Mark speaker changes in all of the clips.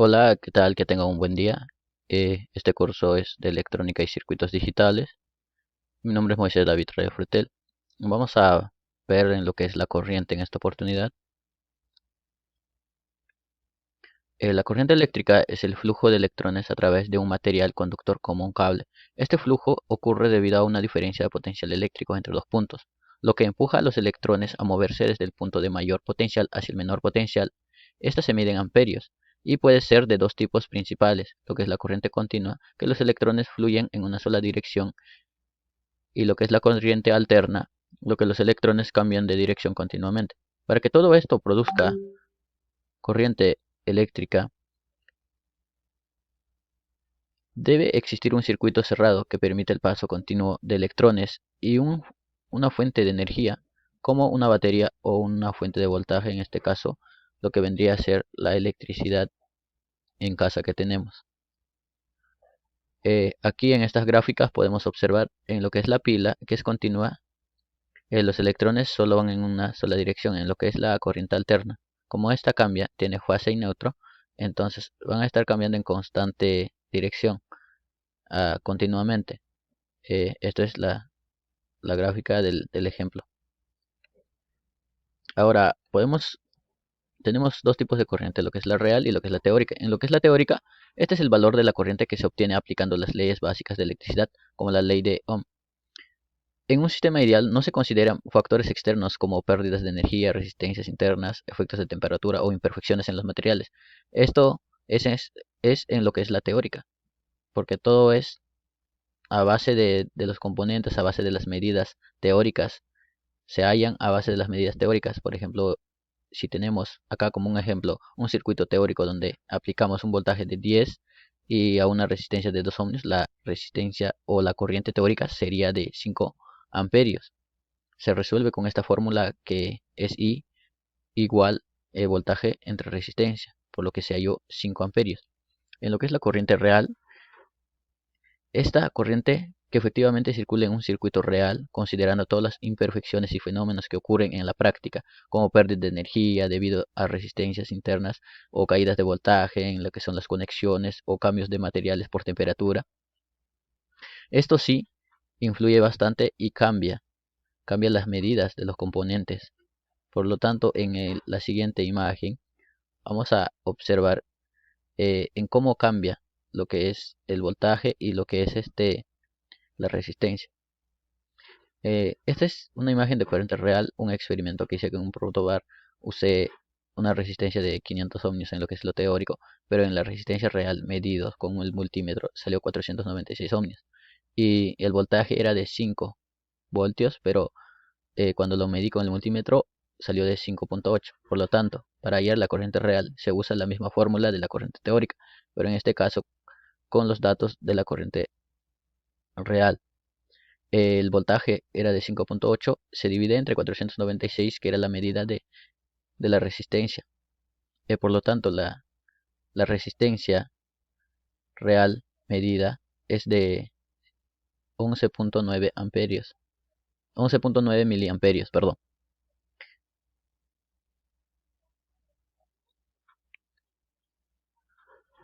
Speaker 1: Hola, ¿qué tal? Que tenga un buen día. Este curso es de electrónica y circuitos digitales. Mi nombre es Moisés David Reyes Frutel. Vamos a ver en lo que es la corriente en esta oportunidad. La corriente eléctrica es el flujo de electrones a través de un material conductor como un cable. Este flujo ocurre debido a una diferencia de potencial eléctrico entre dos puntos, lo que empuja a los electrones a moverse desde el punto de mayor potencial hacia el menor potencial. Estas se mide en amperios y puede ser de dos tipos principales, lo que es la corriente continua, que los electrones fluyen en una sola dirección, y lo que es la corriente alterna, lo que los electrones cambian de dirección continuamente. Para que todo esto produzca corriente eléctrica, debe existir un circuito cerrado que permite el paso continuo de electrones y una fuente de energía, como una batería o una fuente de voltaje, en este caso, lo que vendría a ser la electricidad en casa que tenemos. Aquí en estas gráficas podemos observar en lo que es la pila, que es continua, los electrones solo van en una sola dirección, en lo que es la corriente alterna. Como esta cambia, tiene fase y neutro, entonces van a estar cambiando en constante dirección, continuamente. Esto es la gráfica del ejemplo. Ahora, tenemos dos tipos de corriente, lo que es la real y lo que es la teórica. En lo que es la teórica, este es el valor de la corriente que se obtiene aplicando las leyes básicas de electricidad, como la ley de Ohm. En un sistema ideal no se consideran factores externos como pérdidas de energía, resistencias internas, efectos de temperatura o imperfecciones en los materiales. Esto es en lo que es la teórica, porque todo es a base de los componentes, a base de las medidas teóricas, se hallan a base de las medidas teóricas. Por ejemplo, si tenemos acá como un ejemplo un circuito teórico donde aplicamos un voltaje de 10 y a una resistencia de 2 ohmios, la resistencia o la corriente teórica sería de 5 amperios. Se resuelve con esta fórmula que es I igual voltaje entre resistencia, por lo que se halló 5 amperios. En lo que es la corriente real, esta corriente que efectivamente circula en un circuito real, considerando todas las imperfecciones y fenómenos que ocurren en la práctica, como pérdida de energía debido a resistencias internas o caídas de voltaje en lo que son las conexiones o cambios de materiales por temperatura. Esto sí influye bastante y cambia las medidas de los componentes. Por lo tanto, en la siguiente imagen vamos a observar en cómo cambia lo que es el voltaje y lo que es la resistencia. Esta es una imagen de corriente real, un experimento que hice con un protobar. Usé una resistencia de 500 ohmios en lo que es lo teórico, pero en la resistencia real medidos con el multímetro salió 496 ohmios. Y el voltaje era de 5 voltios, pero cuando lo medí con el multímetro salió de 5.8. Por lo tanto, para hallar la corriente real se usa la misma fórmula de la corriente teórica, pero en este caso con los datos de la corriente real. El voltaje era de 5.8, se divide entre 496, que era la medida de la resistencia. Por lo tanto, la resistencia real medida es de 11.9 amperios, 11.9 miliamperios, perdón.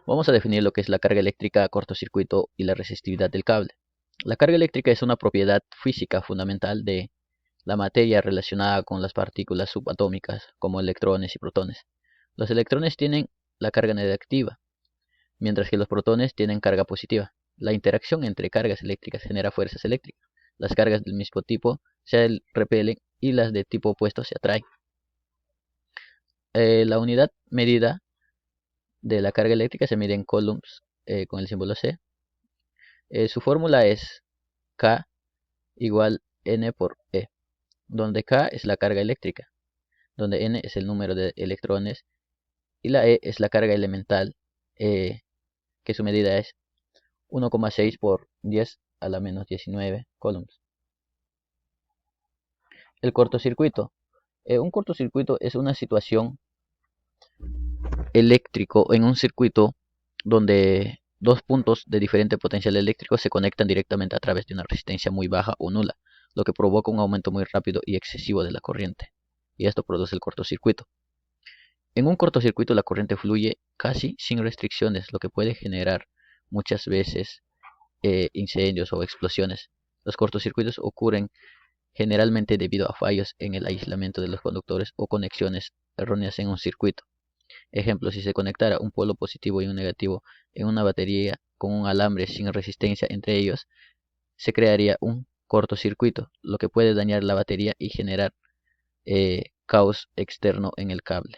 Speaker 1: Vamos a definir lo que es la carga eléctrica, cortocircuito y la resistividad del cable. La carga eléctrica es una propiedad física fundamental de la materia relacionada con las partículas subatómicas, como electrones y protones. Los electrones tienen la carga negativa, mientras que los protones tienen carga positiva. La interacción entre cargas eléctricas genera fuerzas eléctricas. Las cargas del mismo tipo se repelen y las de tipo opuesto se atraen. La unidad medida de la carga eléctrica se mide en coulombs con el símbolo C. Su fórmula es K igual N por E, donde K es la carga eléctrica, donde N es el número de electrones y la E es la carga elemental, que su medida es 1,6 por 10 a la menos 19 coulombs. El cortocircuito. Un cortocircuito es una situación eléctrico en un circuito donde dos puntos de diferente potencial eléctrico se conectan directamente a través de una resistencia muy baja o nula, lo que provoca un aumento muy rápido y excesivo de la corriente. Y esto produce el cortocircuito. En un cortocircuito la corriente fluye casi sin restricciones, lo que puede generar muchas veces incendios o explosiones. Los cortocircuitos ocurren generalmente debido a fallos en el aislamiento de los conductores o conexiones erróneas en un circuito. Ejemplo, si se conectara un polo positivo y un negativo en una batería con un alambre sin resistencia entre ellos, se crearía un cortocircuito, lo que puede dañar la batería y generar caos externo en el cable.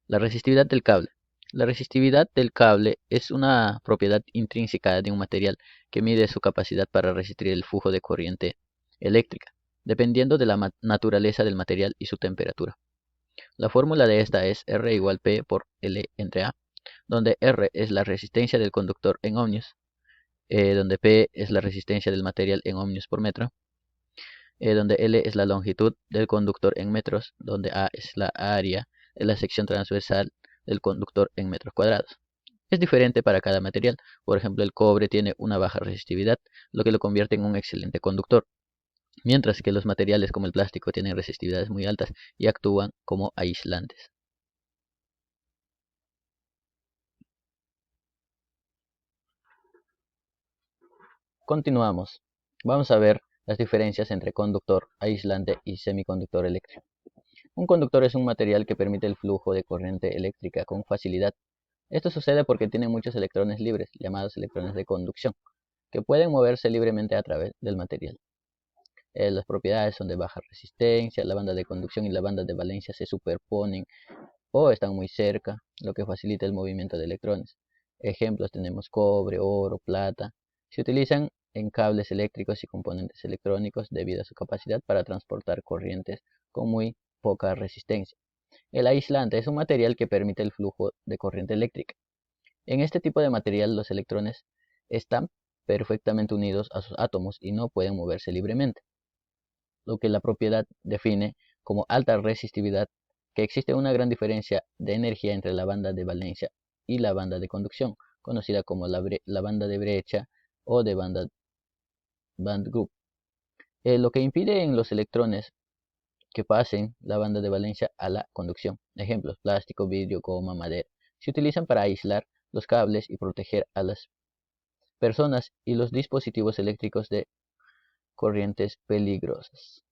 Speaker 1: La resistividad del cable. La resistividad del cable es una propiedad intrínseca de un material que mide su capacidad para resistir el flujo de corriente eléctrica, dependiendo de la naturaleza del material y su temperatura. La fórmula de esta es R igual P por L entre A, donde R es la resistencia del conductor en ohmios, donde P es la resistencia del material en ohmios por metro, donde L es la longitud del conductor en metros, donde A es la área de la sección transversal del conductor en metros cuadrados. Es diferente para cada material. Por ejemplo, el cobre tiene una baja resistividad, lo que lo convierte en un excelente conductor, mientras que los materiales como el plástico tienen resistividades muy altas y actúan como aislantes. Continuamos. Vamos a ver las diferencias entre conductor, aislante y semiconductor eléctrico. Un conductor es un material que permite el flujo de corriente eléctrica con facilidad. Esto sucede porque tiene muchos electrones libres, llamados electrones de conducción, que pueden moverse libremente a través del material. Las propiedades son de baja resistencia, la banda de conducción y la banda de valencia se superponen o están muy cerca, lo que facilita el movimiento de electrones. Ejemplos tenemos cobre, oro, plata. Se utilizan en cables eléctricos y componentes electrónicos debido a su capacidad para transportar corrientes con muy poca resistencia. El aislante es un material que permite el flujo de corriente eléctrica. En este tipo de material los electrones están perfectamente unidos a sus átomos y no pueden moverse libremente, lo que la propiedad define como alta resistividad, que existe una gran diferencia de energía entre la banda de valencia y la banda de conducción, conocida como la banda de brecha o de band group, lo que impide en los electrones que pasen la banda de valencia a la conducción. Ejemplos: plástico, vidrio, goma, madera. Se utilizan para aislar los cables y proteger a las personas y los dispositivos eléctricos de corrientes peligrosas.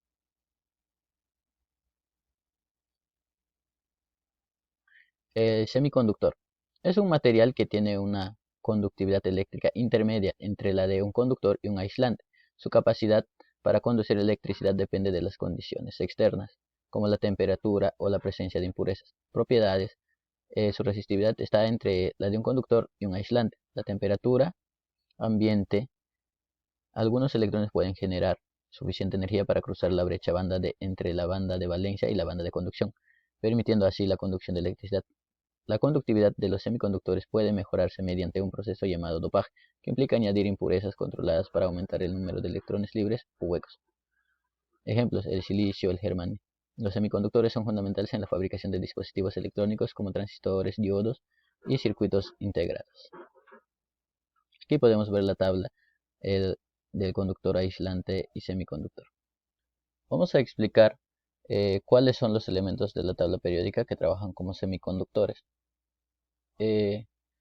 Speaker 1: El semiconductor es un material que tiene una conductividad eléctrica intermedia entre la de un conductor y un aislante. Su capacidad para conducir electricidad depende de las condiciones externas, como la temperatura o la presencia de impurezas. Propiedades: su resistividad está entre la de un conductor y un aislante. La temperatura ambiente. Algunos electrones pueden generar suficiente energía para cruzar la brecha banda entre la banda de valencia y la banda de conducción, permitiendo así la conducción de electricidad. La conductividad de los semiconductores puede mejorarse mediante un proceso llamado dopaje, que implica añadir impurezas controladas para aumentar el número de electrones libres o huecos. Ejemplos: el silicio, el germanio. Los semiconductores son fundamentales en la fabricación de dispositivos electrónicos como transistores, diodos y circuitos integrados. Aquí podemos ver la tabla del conductor, aislante y semiconductor. Vamos a explicar cuáles son los elementos de la tabla periódica que trabajan como semiconductores.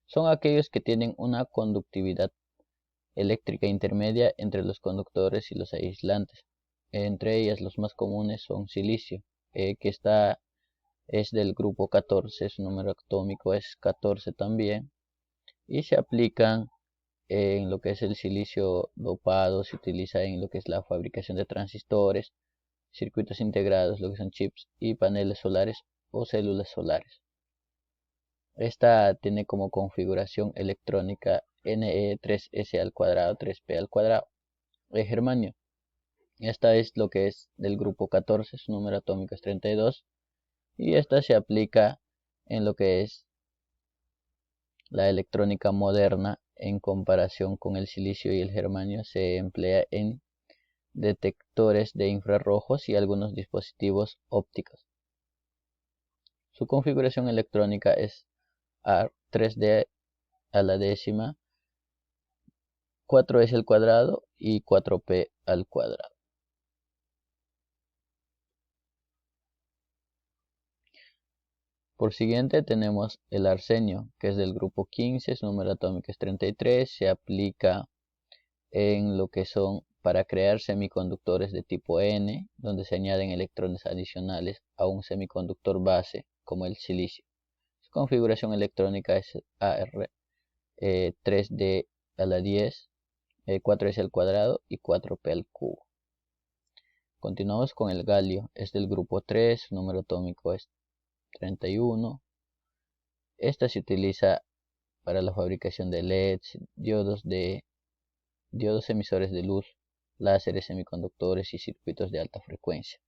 Speaker 1: Son aquellos que tienen una conductividad eléctrica intermedia entre los conductores y los aislantes. Entre ellas los más comunes son silicio, que es del grupo 14, su número atómico es 14 también, y se aplican en lo que es el silicio dopado, se utiliza en lo que es la fabricación de transistores, circuitos integrados, lo que son chips, y paneles solares o células solares. Esta tiene como configuración electrónica Ne3S al cuadrado, 3P al cuadrado. El germanio. Esta es lo que es del grupo 14, su número atómico es 32. Y esta se aplica en lo que es la electrónica moderna en comparación con el silicio y el germanio. Se emplea en detectores de infrarrojos y algunos dispositivos ópticos. Su configuración electrónica es A3D a la décima, 4S al cuadrado y 4P al cuadrado. Por siguiente tenemos el arsenio, que es del grupo 15, su número atómico es 33, se aplica en lo que son para crear semiconductores de tipo N, donde se añaden electrones adicionales a un semiconductor base, como el silicio. Su configuración electrónica es AR 3D a la 10, 4S al cuadrado y 4P al cubo. Continuamos con el galio, es del grupo 3, su número atómico es 31. Esta se utiliza para la fabricación de LEDs, diodos emisores de luz, láseres, semiconductores y circuitos de alta frecuencia.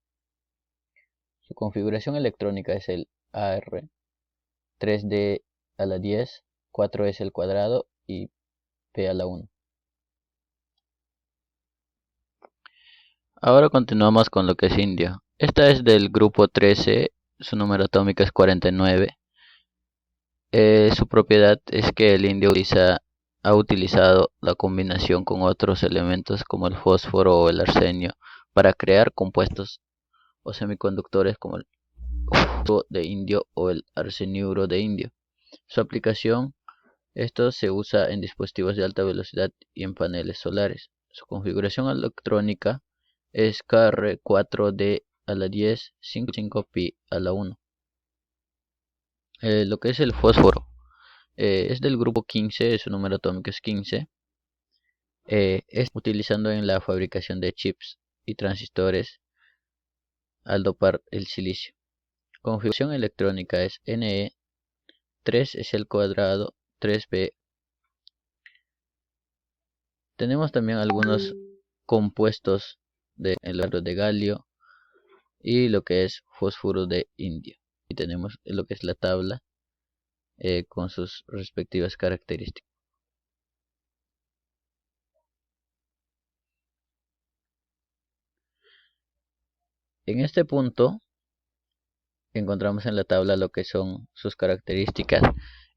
Speaker 1: Su configuración electrónica es el AR 3D a la 10, 4S al cuadrado y P a la 1. Ahora continuamos con lo que es indio. Esta es del grupo 13, su número atómico es 49. Su propiedad es que el indio ha utilizado la combinación con otros elementos como el fósforo o el arsenio para crear compuestos o semiconductores como el fósforo de indio o el arseniuro de indio. Su aplicación, esto se usa en dispositivos de alta velocidad y en paneles solares. Su configuración electrónica es KR4D a la 10, 55Pi a la 1. Lo que es el fósforo es del grupo 15, su número atómico es 15. Es utilizando en la fabricación de chips y transistores al dopar el silicio. Configuración electrónica es Ne 3S al cuadrado 3B. Tenemos también algunos compuestos de galio y lo que es fósforo de indio. Y tenemos lo que es la tabla con sus respectivas características. En este punto encontramos en la tabla lo que son sus características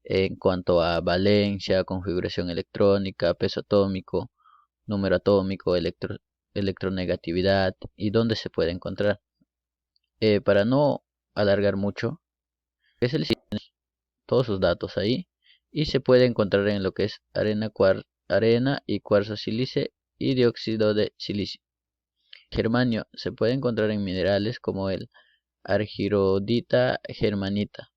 Speaker 1: en cuanto a valencia, configuración electrónica, peso atómico, número atómico, electronegatividad y dónde se puede encontrar. Para no alargar mucho, es el todos sus datos ahí y se puede encontrar en lo que es arena y cuarzo sílice y dióxido de silicio. Germanio se puede encontrar en minerales como el argirodita germanita.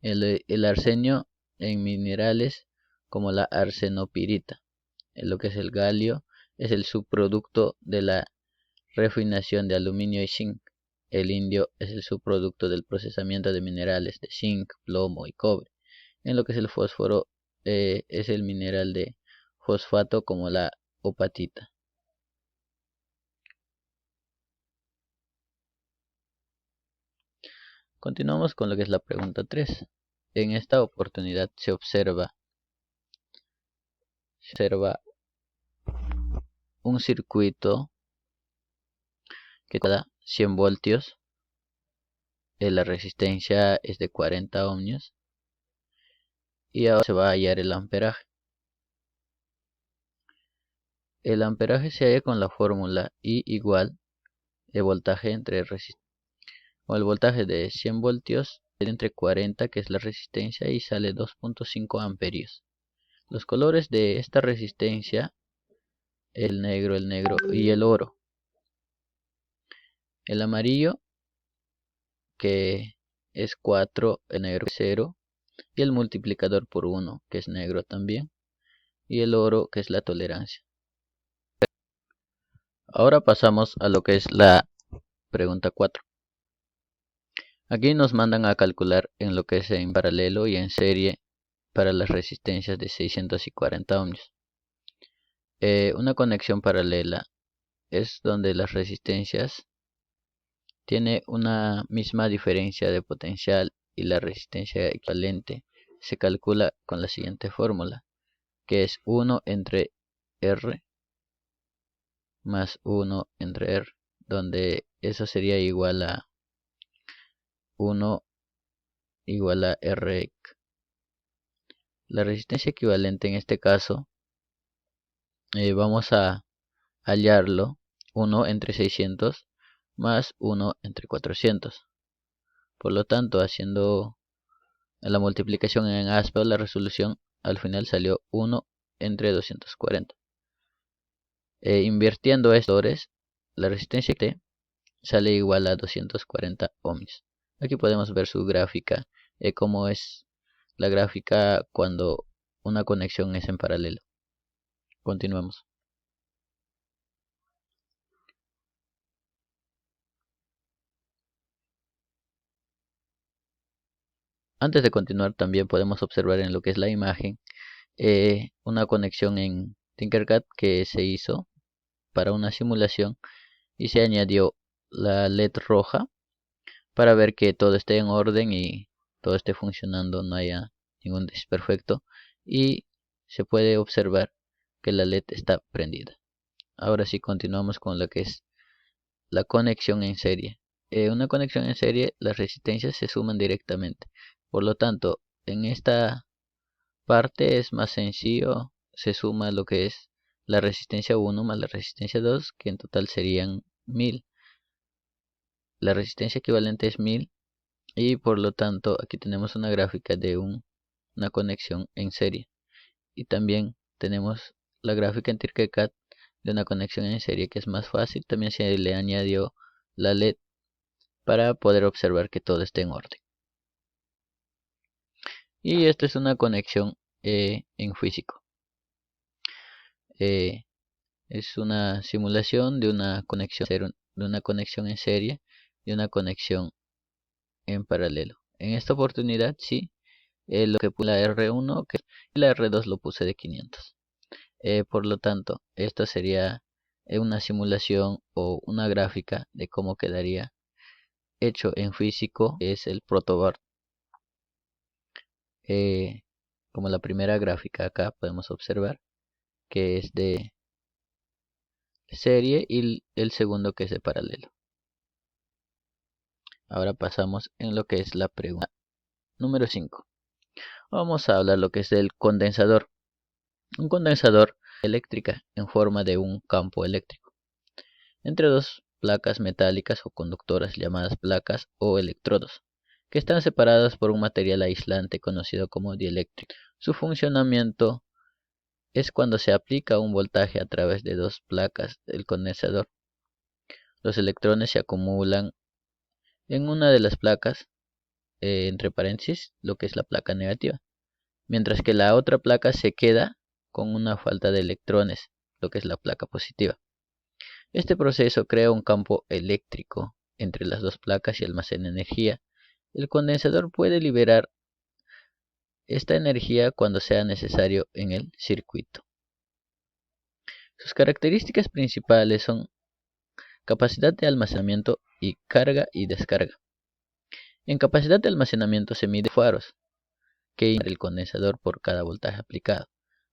Speaker 1: El arsenio en minerales como la arsenopirita. Lo que es el galio es el subproducto de la refinación de aluminio y zinc. El indio es el subproducto del procesamiento de minerales de zinc, plomo y cobre. En lo que es el fósforo es el mineral de fosfato como la opatita. Continuamos con lo que es la pregunta 3. En esta oportunidad se observa un circuito que da 100 voltios. La resistencia es de 40 ohmios. Y ahora se va a hallar el amperaje. El amperaje se halla con la fórmula I igual el voltaje entre resistencia. O el voltaje de 100 voltios entre 40, que es la resistencia, y sale 2.5 amperios. Los colores de esta resistencia, el negro y el oro. El amarillo, que es 4, el negro es 0, y el multiplicador por 1, que es negro también, y el oro, que es la tolerancia. Ahora pasamos a lo que es la pregunta 4. Aquí nos mandan a calcular en lo que es en paralelo y en serie para las resistencias de 640 ohmios. Una conexión paralela es donde las resistencias tiene una misma diferencia de potencial y la resistencia equivalente se calcula con la siguiente fórmula, que es 1 entre R más 1 entre R, donde eso sería igual a 1 igual a R. La resistencia equivalente en este caso vamos a hallarlo 1 entre 600 más 1 entre 400. Por lo tanto, haciendo la multiplicación en áspero, la resolución al final salió 1 entre 240. Invirtiendo estos valores, la resistencia T sale igual a 240 ohms. Aquí podemos ver su gráfica, cómo es la gráfica cuando una conexión es en paralelo. Continuemos. Antes de continuar, también podemos observar en lo que es la imagen una conexión en Tinkercad que se hizo para una simulación y se añadió la LED roja para ver que todo esté en orden y todo esté funcionando, no haya ningún desperfecto, y se puede observar que la LED está prendida. Ahora sí continuamos con lo que es la conexión en serie. Una conexión en serie, las resistencias se suman directamente. Por lo tanto, en esta parte es más sencillo, se suma lo que es la resistencia 1 más la resistencia 2, que en total serían 1000. La resistencia equivalente es 1000 y por lo tanto aquí tenemos una gráfica de una conexión en serie. Y también tenemos la gráfica en Tinkercad de una conexión en serie que es más fácil. También se le añadió la LED para poder observar que todo esté en orden. Y esta es una conexión en físico. Es una simulación de una conexión en serie y una conexión en paralelo. En esta oportunidad sí, lo que puse la R1 y la R2 lo puse de 500. Por lo tanto, esta sería una simulación o una gráfica de cómo quedaría hecho en físico. Es el protoboard. Como la primera gráfica acá podemos observar que es de serie y el segundo que es de paralelo. Ahora pasamos en lo que es la pregunta número 5. Vamos a hablar lo que es el condensador. Un condensador eléctrica en forma de un campo eléctrico entre dos placas metálicas o conductoras llamadas placas o electrodos, que están separadas por un material aislante conocido como dieléctrico. Su funcionamiento es cuando se aplica un voltaje a través de dos placas del condensador. Los electrones se acumulan en una de las placas, entre paréntesis, lo que es la placa negativa, mientras que la otra placa se queda con una falta de electrones, lo que es la placa positiva. Este proceso crea un campo eléctrico entre las dos placas y almacena energía. El condensador puede liberar esta energía cuando sea necesario en el circuito. Sus características principales son capacidad de almacenamiento y carga y descarga. En capacidad de almacenamiento se mide faros que indican el condensador por cada voltaje aplicado.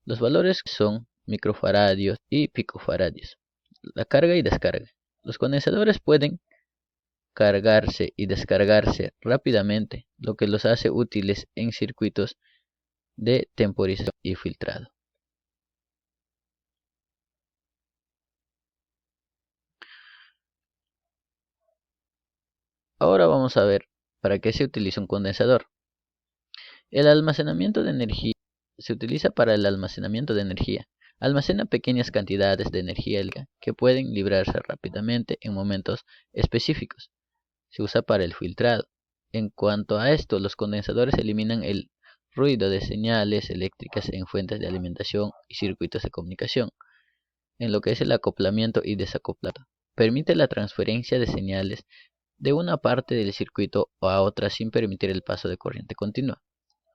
Speaker 1: Los valores son microfaradios y picofaradios. La carga y descarga. Los condensadores pueden cargarse y descargarse rápidamente, lo que los hace útiles en circuitos de temporización y filtrado. Ahora vamos a ver para qué se utiliza un condensador. El almacenamiento de energía se utiliza para el almacenamiento de energía. Almacena pequeñas cantidades de energía eléctrica que pueden librarse rápidamente en momentos específicos. Se usa para el filtrado. En cuanto a esto, los condensadores eliminan el ruido de señales eléctricas en fuentes de alimentación y circuitos de comunicación. En lo que es el acoplamiento y desacoplado, permite la transferencia de señales de una parte del circuito a otra sin permitir el paso de corriente continua.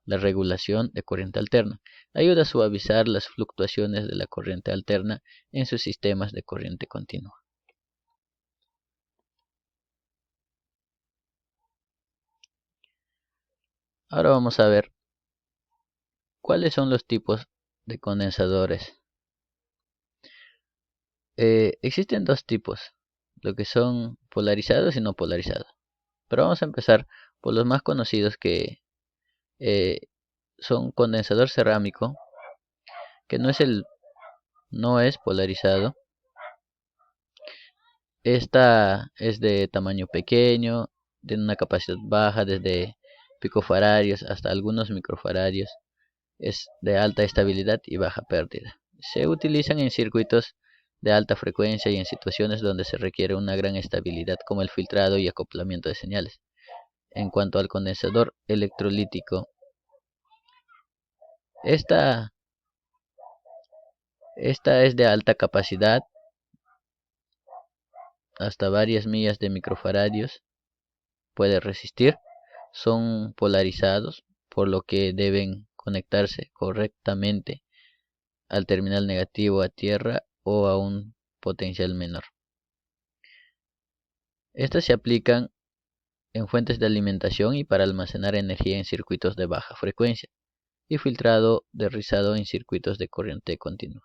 Speaker 1: La regulación de corriente alterna ayuda a suavizar las fluctuaciones de la corriente alterna en sus sistemas de corriente continua. Ahora vamos a ver cuáles son los tipos de condensadores. Existen dos tipos, lo que son polarizados y no polarizados. Pero vamos a empezar por los más conocidos que eh, son condensador cerámico, que no es polarizado. Esta es de tamaño pequeño, tienen una capacidad baja, desde picofaradios hasta algunos microfaradios. Es de alta estabilidad y baja pérdida. Se utilizan en circuitos de alta frecuencia y en situaciones donde se requiere una gran estabilidad, como el filtrado y acoplamiento de señales. En cuanto al condensador electrolítico, esta es de alta capacidad, hasta varias millas de microfaradios puede resistir. Son polarizados, por lo que deben conectarse correctamente al terminal negativo a tierra o a un potencial menor. Estas se aplican en fuentes de alimentación y para almacenar energía en circuitos de baja frecuencia, y filtrado de rizado en circuitos de corriente continua.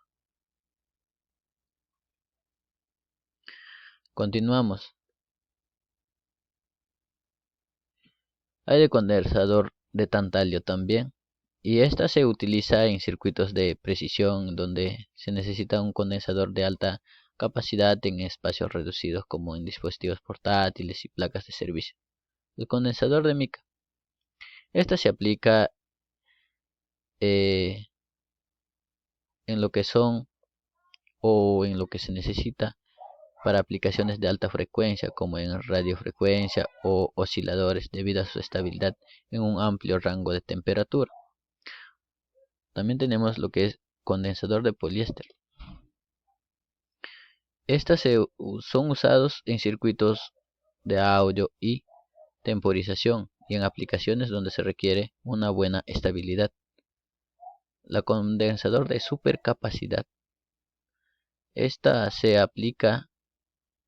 Speaker 1: Continuamos. Hay de condensador de tantalio también, y esta se utiliza en circuitos de precisión donde se necesita un condensador de alta capacidad en espacios reducidos, como en dispositivos portátiles y placas de servicio. El condensador de mica. Esta se aplica en lo que son o en lo que se necesita para aplicaciones de alta frecuencia, como en radiofrecuencia o osciladores, debido a su estabilidad en un amplio rango de temperatura. También tenemos lo que es condensador de poliéster. Estas son usados en circuitos de audio y temporización y en aplicaciones donde se requiere una buena estabilidad. La condensador de supercapacidad. Esta se aplica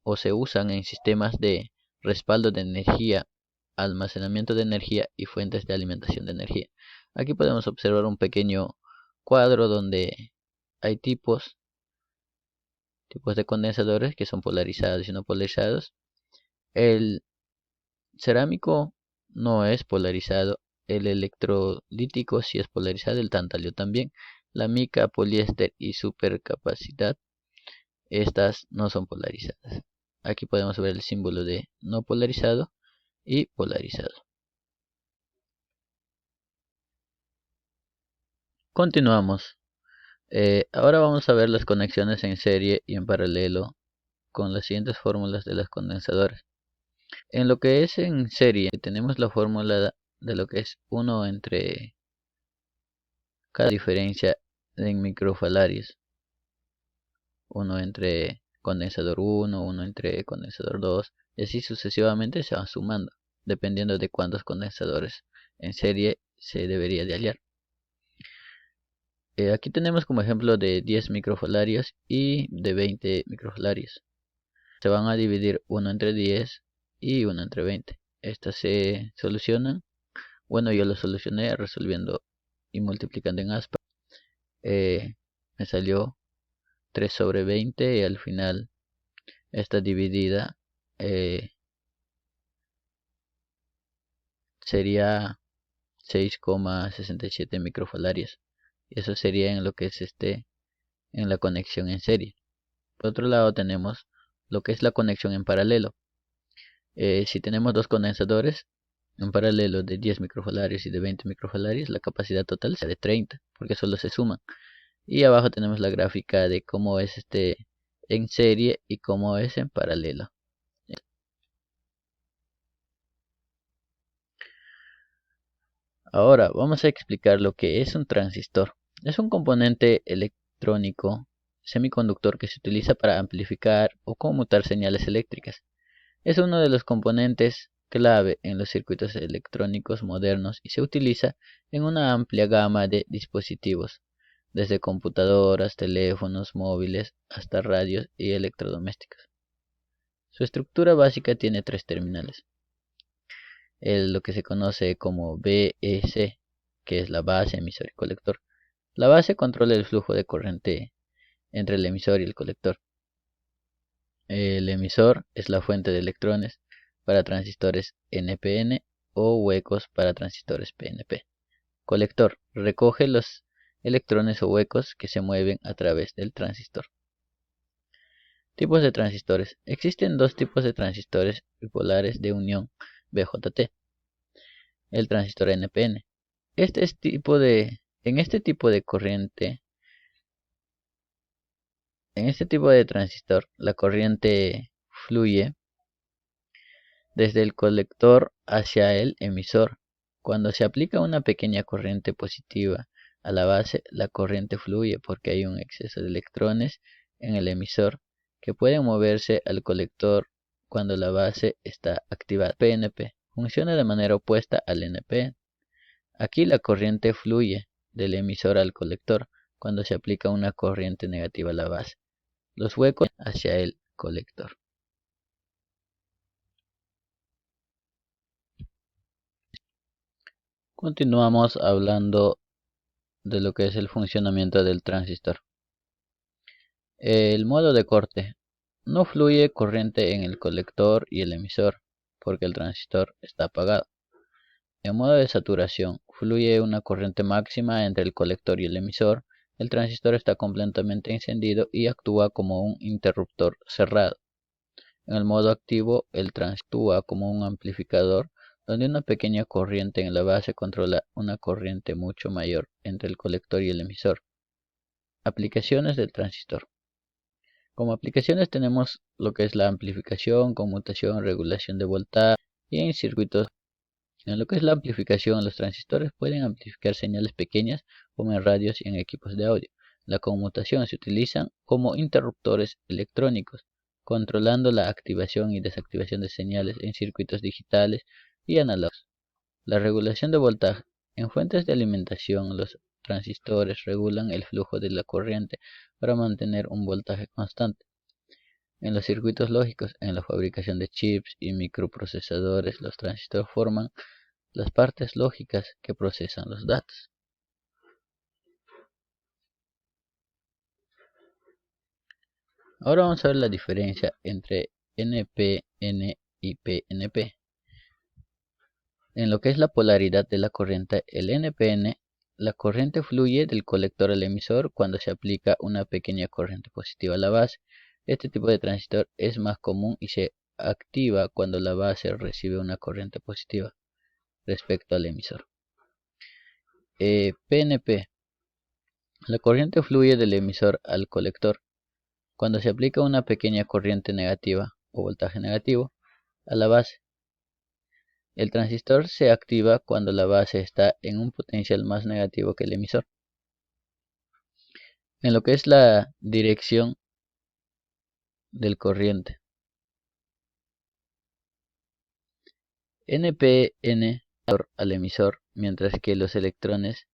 Speaker 1: o se usan en sistemas de respaldo de energía, almacenamiento de energía y fuentes de alimentación de energía. Aquí podemos observar un pequeño cuadro donde hay tipos de condensadores que son polarizados y no polarizados. El cerámico no es polarizado, el electrolítico sí es polarizado, el tantalio también. La mica, poliéster y supercapacidad, estas no son polarizadas. Aquí podemos ver el símbolo de no polarizado y polarizado. Continuamos. Ahora vamos a ver las conexiones en serie y en paralelo con las siguientes fórmulas de los condensadores. En lo que es en serie tenemos la fórmula de lo que es 1 entre cada diferencia en microfaradios. 1 entre condensador 1, 1 entre condensador 2, y así sucesivamente se va sumando, dependiendo de cuántos condensadores en serie se debería de hallar. Aquí tenemos como ejemplo de 10 microfaradios y de 20 microfaradios. Se van a dividir 1 entre 10 y 1 entre 20. Estas se solucionan. Bueno, yo lo solucioné resolviendo y multiplicando en aspa. Me salió 3 sobre 20 y al final esta dividida sería 6,67 microfaradios. Y eso sería en lo que es en la conexión en serie. Por otro lado tenemos lo que es la conexión en paralelo. Si tenemos dos condensadores en paralelo de 10 microfaradios y de 20 microfaradios, la capacidad total será de 30, porque solo se suman. Y abajo tenemos la gráfica de cómo es en serie y cómo es en paralelo. Ahora vamos a explicar lo que es un transistor. Es un componente electrónico semiconductor que se utiliza para amplificar o conmutar señales eléctricas. Es uno de los componentes clave en los circuitos electrónicos modernos y se utiliza en una amplia gama de dispositivos, desde computadoras, teléfonos móviles hasta radios y electrodomésticos. Su estructura básica tiene tres terminales. Lo que se conoce como BEC, que es la base, emisor y colector. La base controla el flujo de corriente entre el emisor y el colector. El emisor es la fuente de electrones para transistores NPN o huecos para transistores PNP. Colector recoge los electrones o huecos que se mueven a través del transistor. Tipos de transistores. Existen dos tipos de transistores bipolares de unión BJT, el transistor NPN. En este tipo de transistor, la corriente fluye desde el colector hacia el emisor. Cuando se aplica una pequeña corriente positiva a la base, la corriente fluye porque hay un exceso de electrones en el emisor que pueden moverse al colector cuando la base está activada. PNP funciona de manera opuesta al NPN. Aquí la corriente fluye del emisor al colector cuando se aplica una corriente negativa a la base. Los huecos hacia el colector. Continuamos hablando de lo que es el funcionamiento del transistor. El modo de corte. No fluye corriente en el colector y el emisor porque el transistor está apagado. En modo de saturación, fluye una corriente máxima entre el colector y el emisor. El transistor está completamente encendido y actúa como un interruptor cerrado. En el modo activo, el transistor actúa como un amplificador, donde una pequeña corriente en la base controla una corriente mucho mayor entre el colector y el emisor. Aplicaciones del transistor. Como aplicaciones tenemos lo que es la amplificación, conmutación, regulación de voltaje y en circuitos. En lo que es la amplificación, los transistores pueden amplificar señales pequeñas como en radios y en equipos de audio. La conmutación se utilizan como interruptores electrónicos, controlando la activación y desactivación de señales en circuitos digitales y análogos. La regulación de voltaje. En fuentes de alimentación, los transistores regulan el flujo de la corriente para mantener un voltaje constante. En los circuitos lógicos, en la fabricación de chips y microprocesadores, los transistores forman las partes lógicas que procesan los datos. Ahora vamos a ver la diferencia entre NPN y PNP. En lo que es la polaridad de la corriente, el NPN, la corriente fluye del colector al emisor cuando se aplica una pequeña corriente positiva a la base. Este tipo de transistor es más común y se activa cuando la base recibe una corriente positiva respecto al emisor. PNP. La corriente fluye del emisor al colector cuando se aplica una pequeña corriente negativa o voltaje negativo a la base. El transistor se activa cuando la base está en un potencial más negativo que el emisor. En lo que es la dirección del corriente, NPN al emisor, mientras que los electrones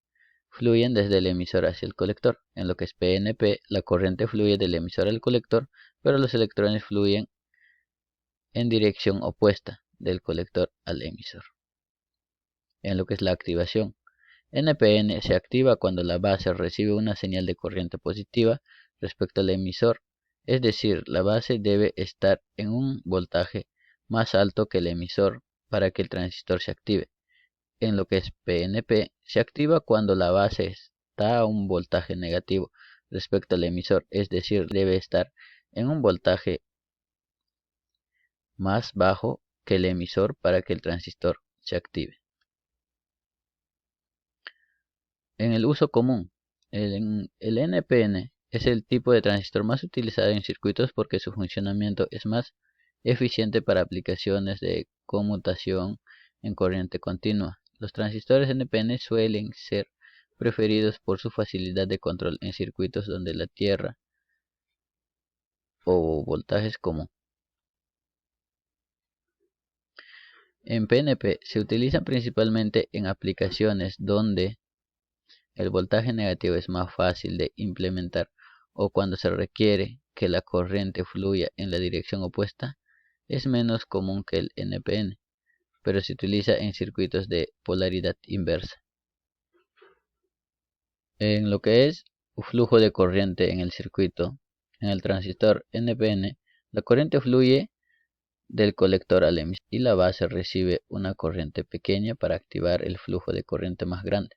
Speaker 1: fluyen desde el emisor hacia el colector. En lo que es PNP, la corriente fluye del emisor al colector, pero los electrones fluyen en dirección opuesta del colector al emisor. En lo que es la activación, NPN se activa cuando la base recibe una señal de corriente positiva respecto al emisor, es decir, la base debe estar en un voltaje más alto que el emisor para que el transistor se active. En lo que es PNP, se activa cuando la base está a un voltaje negativo respecto al emisor, es decir, debe estar en un voltaje más bajo que el emisor para que el transistor se active. En el uso común, el NPN es el tipo de transistor más utilizado en circuitos porque su funcionamiento es más eficiente para aplicaciones de conmutación en corriente continua. Los transistores NPN suelen ser preferidos por su facilidad de control en circuitos donde la tierra o voltaje es común. En PNP se utilizan principalmente en aplicaciones donde el voltaje negativo es más fácil de implementar o cuando se requiere que la corriente fluya en la dirección opuesta. Es menos común que el NPN, pero se utiliza en circuitos de polaridad inversa. En lo que es flujo de corriente en el circuito, en el transistor NPN, la corriente fluye del colector al emisor y la base recibe una corriente pequeña para activar el flujo de corriente más grande.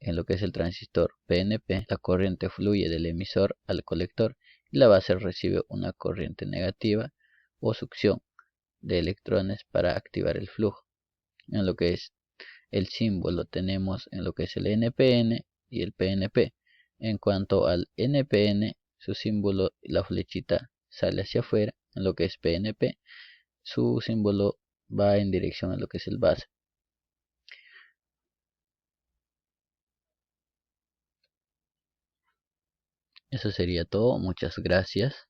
Speaker 1: En lo que es el transistor PNP, la corriente fluye del emisor al colector y la base recibe una corriente negativa o succión de electrones para activar el flujo. En lo que es el símbolo tenemos en lo que es el NPN y el PNP. En cuanto al NPN, su símbolo, la flechita sale hacia afuera. En lo que es PNP, su símbolo va en dirección a lo que es el base. Eso sería todo. Muchas gracias.